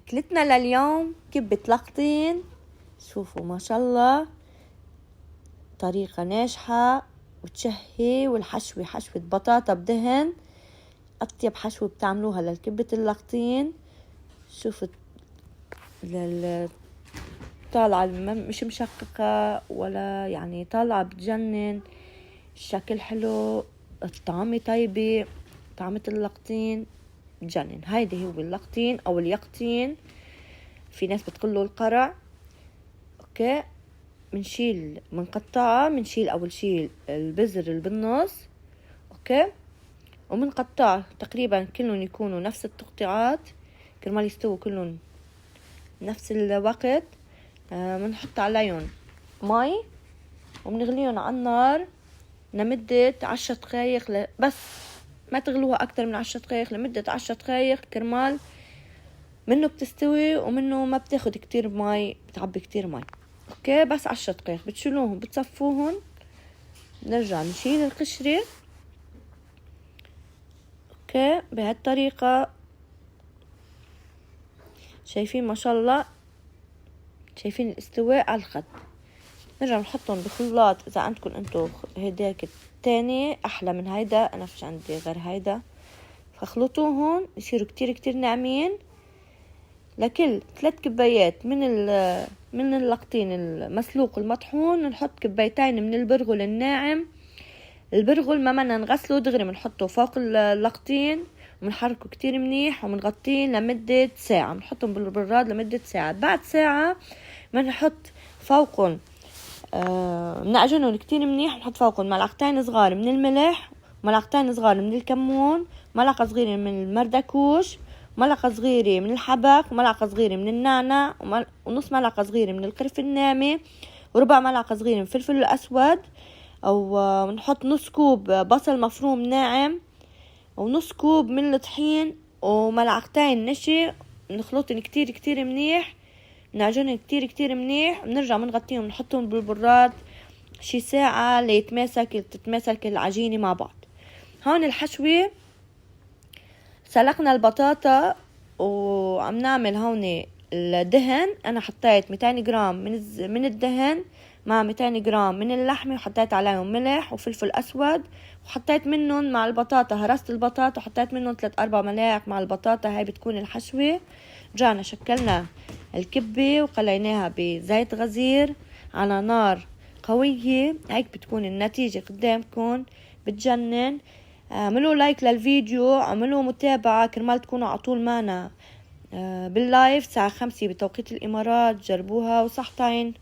أكلتنا لليوم كبة لقطين. شوفوا ما شاء الله، طريقة ناجحة وتشهي. والحشوة حشوة بطاطا بدهن، أطيب حشوة بتعملوها للكبة اللقطين. شوفوا طالعة مش مشققة ولا يعني طالعة بتجنن، الشكل حلو، الطعمة طيبة، طعمة اللقطين بتجنن. هيدي هو اللقطين أو اليقطين، في ناس بتقوله القرع. اوكي، منشيل اول شيء البذر اللي بالنص. اوكي، ومنقطع تقريبا كلهم يكونوا نفس التقطيعات كرمال يستووا كلهم نفس الوقت. منحط عليهم مي ومنغليهم على النار لمدة 10 دقايق، بس ما تغلوها اكتر من 10 دقايق، لمدة 10 دقايق كرمال منه بتستوي ومنه ما بتاخد كتير مي، بتعبي كتير مي. اوكي، بس 10 دقايق بتشيلوهم بتصفوهم. نرجع نشيل القشرة. اوكي، بهالطريقة شايفين ما شاء الله، شايفين الاستواء على الخد. نرجع نحطهم بخلاط، اذا عندكم انتو هيداك التاني احلى من هيدا، انا فيش عندي غير هيدا، فخلطوهم يصيروا كتير كتير ناعمين. لكل 3 كبايات من اللقطين المسلوق المطحون نحط كبايتين من البرغل الناعم. البرغل ما بدنا نغسله دغري، بنحطه فوق اللقطين وبنحركه كتير منيح وبنغطيه لمدة ساعة. بنحطهم بالبراد لمدة ساعة. بعد ساعة بنحط فوقهم بنعجنهم كتير منيح. بنحط فوقهم ملعقتين صغار من الملح، ملعقتين صغار من الكمون، ملعقة صغيرة من المردكوش، ملعقة صغيرة من الحبق، وملعقة صغيرة من النعناع، ونص ملعقة صغيرة من القرفة الناعمة، وربع ملعقة صغيرة من الفلفل الأسود، أو نحط نص كوب بصل مفروم ناعم، ونص كوب من الطحين، وملعقتين نشا. نخلطهم كتير كتير منيح، نعجنهم كتير كتير منيح. بنرجع بنغطيهم، نحطهم بالبراد شي ساعة تتماسك العجينة مع بعض. هون الحشوة، سلقنا البطاطا وعم نعمل هون الدهن. انا حطيت 200 جرام من الدهن مع 200 جرام من اللحمة، وحطيت عليهم ملح وفلفل اسود، وحطيت منهم مع البطاطا، هرست البطاطا وحطيت منهم 3-4 ملاعق مع البطاطا. هاي بتكون الحشوة. رجعنا شكلنا الكبة وقليناها بزيت غزير على نار قوية. هيك بتكون النتيجة قدامكم، بتجنن. اعملوا لايك للفيديو، اعملوا متابعة كرمال تكونوا عطول معنا باللايف الساعة 5 بتوقيت الإمارات. جربوها وصحتين.